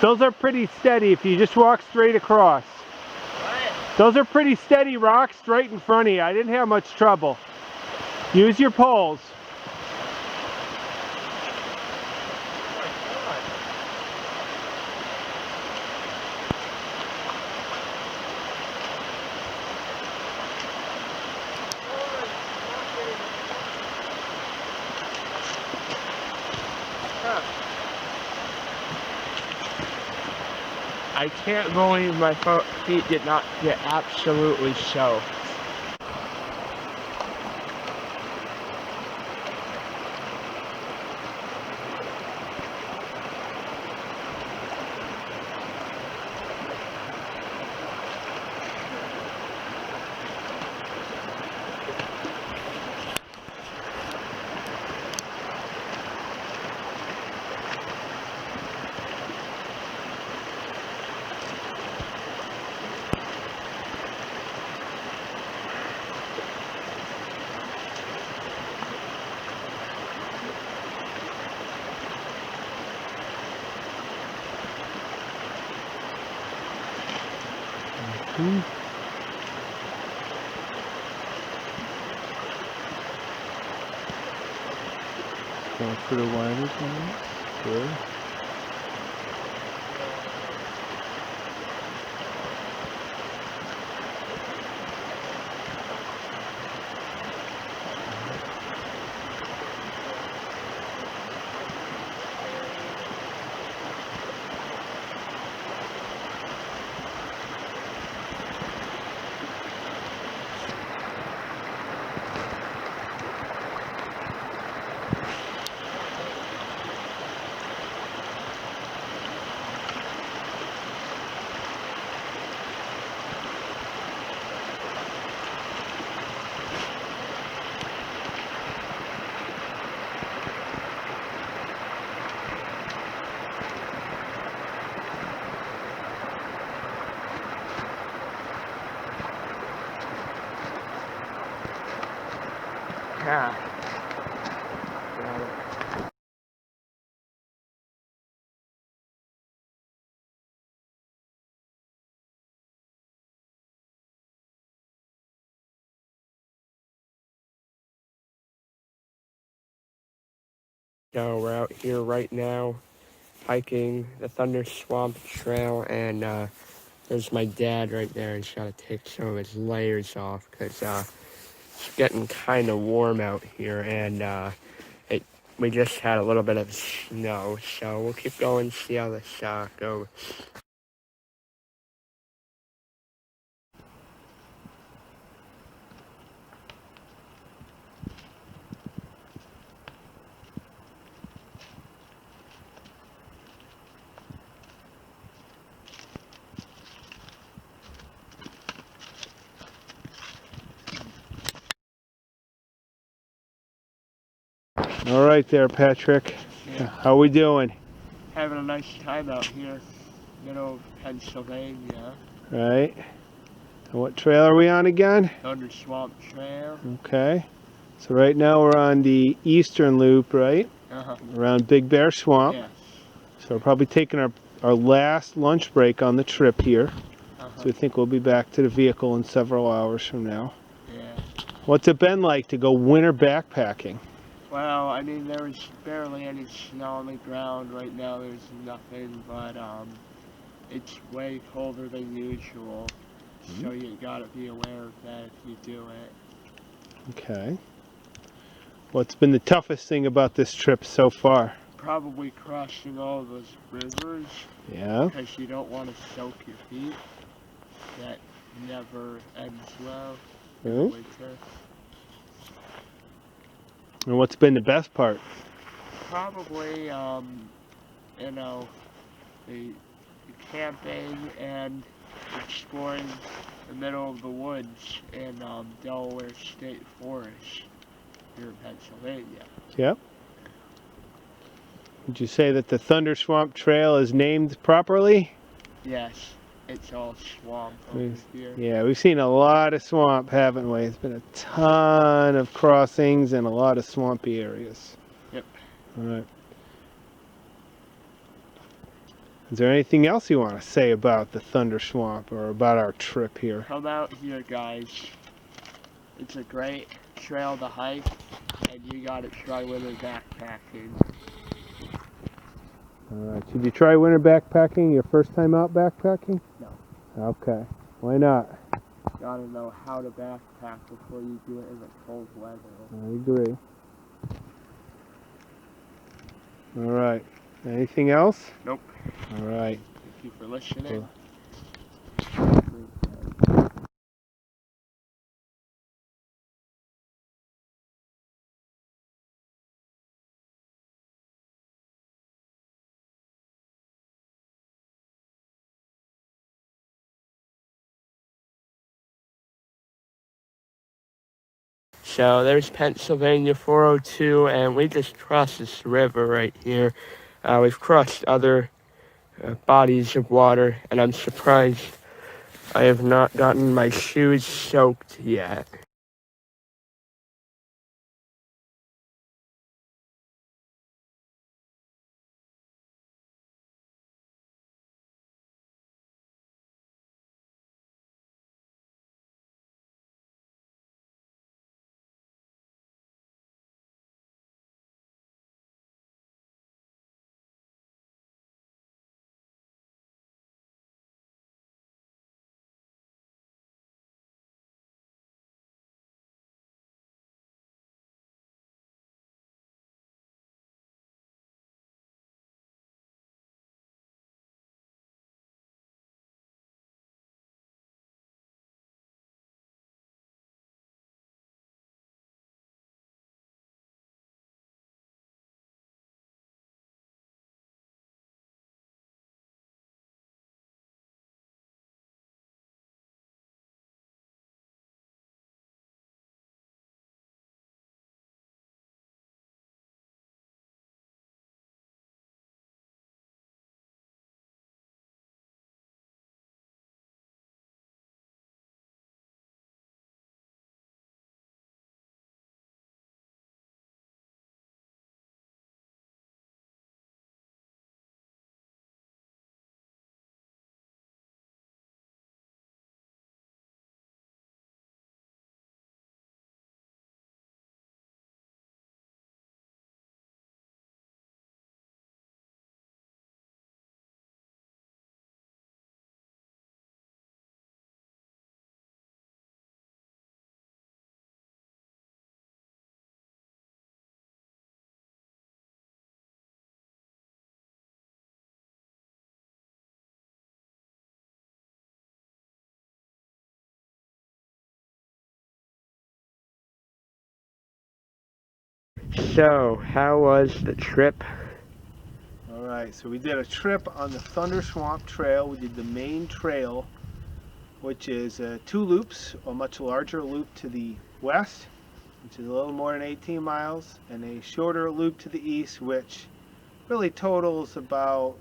Those are pretty steady if you just walk straight across. What? Those are pretty steady rocks straight in front of you. I didn't have much trouble. Use your poles. I can't believe my feet did not get absolutely soaked. Going for the winders on this. Good. Yeah. So we're out here right now hiking the Thunder Swamp Trail, and there's my dad right there. He's got to take some of his layers off because it's getting kind of warm out here, and we just had a little bit of snow, so we'll keep going, see how this goes. All right there, Patrick. Yeah. How we doing? Having a nice time out here, middle of Pennsylvania. Right. And what trail are we on again? Thunder Swamp Trail. Okay. So right now we're on the eastern loop, right? Around Big Bear Swamp. Yes. So we're probably taking our last lunch break on the trip here. So we think we'll be back to the vehicle in several hours from now. Yeah. What's it been like to go winter backpacking? Well, I mean, there was barely any snow on the ground. Right now there's nothing, but it's way colder than usual. So you gotta be aware of that if you do it. Okay. What's been the toughest thing about this trip so far? Probably crossing all of those rivers. Yeah. Because you don't want to soak your feet. That never ends well in the winter. And what's been the best part? Probably, you know, the camping and exploring the middle of the woods in Delaware State Forest here in Pennsylvania. Yep. Would you say that the Thunder Swamp Trail is named properly? Yes, it's all swamp over here. Yeah, we've seen a lot of swamp, haven't we? It's been a ton of crossings and a lot of swampy areas. Yep. All right. Is there anything else you want to say about the Thunder Swamp or about our trip here? Come out here, guys. It's a great trail to hike, and you gotta try winter backpacking. Alright, should you try winter backpacking your first time out backpacking? No. Okay, why not? Gotta know how to backpack before you do it in the cold weather. I agree. Alright, anything else? Nope. Alright. Thank you for listening. So there's Pennsylvania 402, and we just crossed this river right here. We've crossed other bodies of water, and I'm surprised I have not gotten my shoes soaked yet. So, how was the trip? Alright, so we did a trip on the Thunder Swamp Trail. We did the main trail, which is 2 loops, a much larger loop to the west, which is a little more than 18 miles, and a shorter loop to the east, which really totals about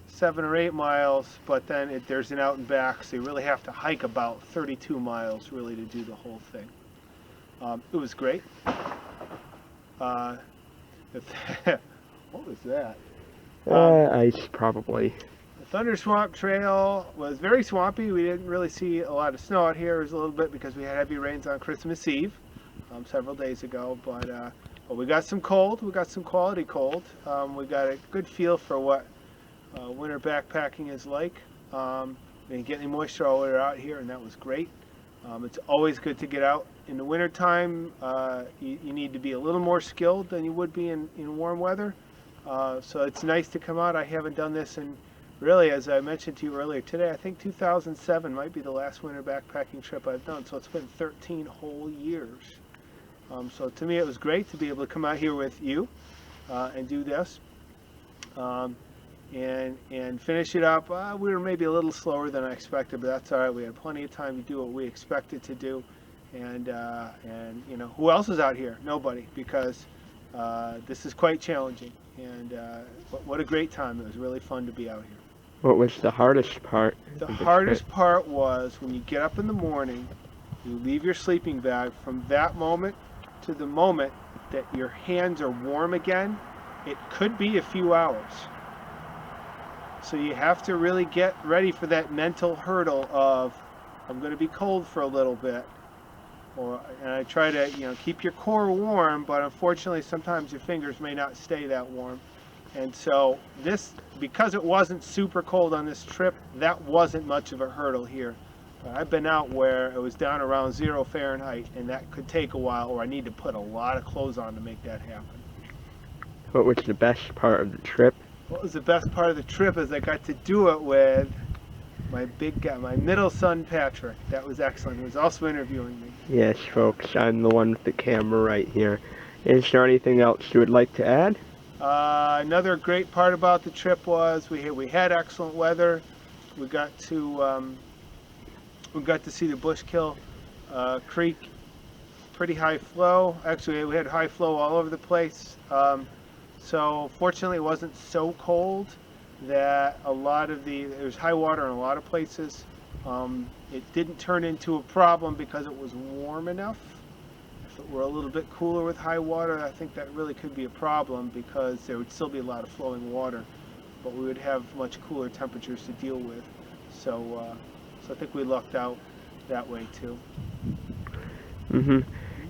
7 or 8 miles, but then there's an out and back, so you really have to hike about 32 miles really to do the whole thing. It was great. What was that? Ice, probably. The Thunder Swamp Trail was very swampy. We didn't really see a lot of snow out here. It was a little bit because we had heavy rains on Christmas Eve several days ago, but we got some cold. We got some quality cold. We got a good feel for what winter backpacking is like. We didn't get any moisture while we were out here, and that was great. It's always good to get out. In the wintertime, you need to be a little more skilled than you would be in warm weather. So it's nice to come out. I haven't done this in, really, as I mentioned to you earlier today, I think 2007 might be the last winter backpacking trip I've done. So it's been 13 whole years. So to me it was great to be able to come out here with you and do this. And finish it up. We were maybe a little slower than I expected, but that's all right. We had plenty of time to do what we expected to do. And you know, who else is out here? Nobody, because this is quite challenging. And what a great time. It was really fun to be out here. What was the hardest part? The hardest part was when you get up in the morning, you leave your sleeping bag. From that moment to the moment that your hands are warm again, it could be a few hours. So you have to really get ready for that mental hurdle of, I'm going to be cold for a little bit. And I try to, keep your core warm, but unfortunately sometimes your fingers may not stay that warm. And so because it wasn't super cold on this trip, that wasn't much of a hurdle here. But I've been out where it was down around 0 Fahrenheit, and that could take a while, or I need to put a lot of clothes on to make that happen. What was the best part of the trip? What was the best part of the trip is I got to do it with my big guy, my middle son, Patrick. That was excellent. He was also interviewing me. Yes, folks, I'm the one with the camera right here. Is there anything else you would like to add? Another great part about the trip was we had excellent weather. We got to see the Bushkill Creek, pretty high flow. Actually, we had high flow all over the place. So fortunately, it wasn't so cold that there was high water in a lot of places. It didn't turn into a problem because it was warm enough. If it were a little bit cooler with high water, I think that really could be a problem because there would still be a lot of flowing water, but we would have much cooler temperatures to deal with. So I think we lucked out that way too.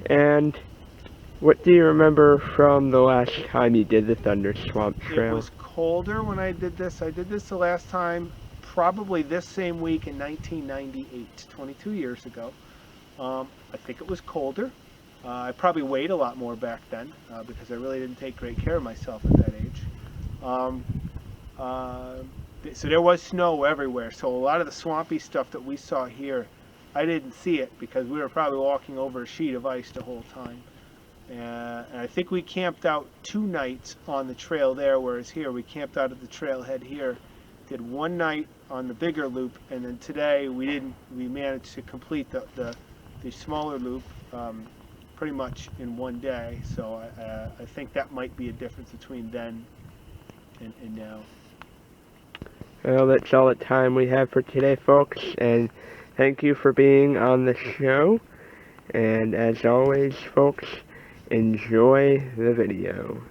And what do you remember from the last time you did the Thunder Swamp Trail? It was colder when I did this. I did this the last time, probably this same week in 1998, 22 years ago. I think it was colder. I probably weighed a lot more back then because I really didn't take great care of myself at that age. So there was snow everywhere. So a lot of the swampy stuff that we saw here, I didn't see it because we were probably walking over a sheet of ice the whole time. And I think we camped out 2 nights on the trail there, whereas here we camped out at the trailhead here. Did 1 night on the bigger loop, and then today we managed to complete the smaller loop pretty much in 1 day. So I think that might be a difference between then and now. Well, that's all the time we have for today, folks, and thank you for being on the show. And as always, folks, enjoy the video.